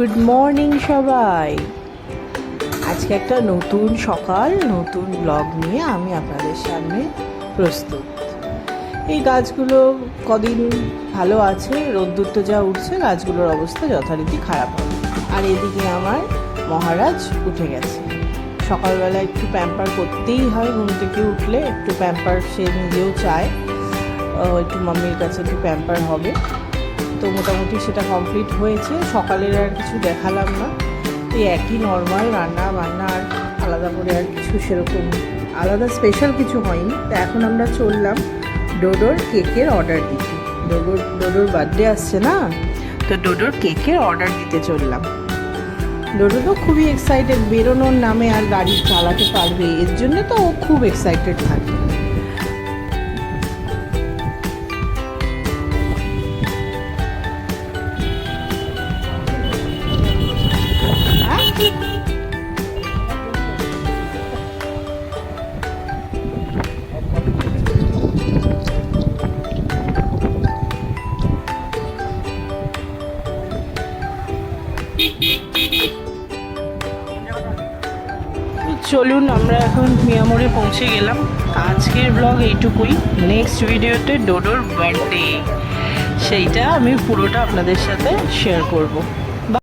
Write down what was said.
Good morning সবাই। আজকে একটা নতুন সকাল, নতুন ব্লগ নিয়ে আমি আপনাদের সামনে প্রস্তুত। এই গাছগুলো কদিন ভালো আছে, রোদ্দুর তো যা উঠছে গাছগুলোর অবস্থা যথারীতি খারাপ হবে। আর এদিকে আমার মহারাজ উঠে গেছে। সকালবেলা একটু প্যাম্পার করতেই হয়, ঘুম থেকে উঠলে একটু প্যাম্পার সে নিজেও চায়, একটু মাম্মির কাছে একটু প্যাম্পার হবে। তো মোটামুটি সেটা কমপ্লিট হয়েছে। সকালের আর কিছু দেখালাম না, এই একই নর্মাল রান্না বান্না, আর আলাদা করে আর কিছু সেরকম আলাদা স্পেশাল কিছু হয়নি। তো এখন আমরা চললাম ডোডোর কেকের অর্ডার দিতে। ডোডোর বার্থডে আসছে না, তো ডোডোর কেকের অর্ডার দিতে চললাম। ডোডো তো খুবই এক্সাইটেড, বেরোনোর নামে আর গাড়ি চালাতে পারবে এর জন্য তো ও খুব এক্সাইটেড থাকে। চলুন, আমরা এখন মিয়ামোড়ে পৌঁছে গেলাম। আজকের ব্লগ এইটুকুই। নেক্সট ভিডিওতে ডোডোর বার্থডে, সেইটা আমি পুরোটা আপনাদের সাথে শেয়ার করব।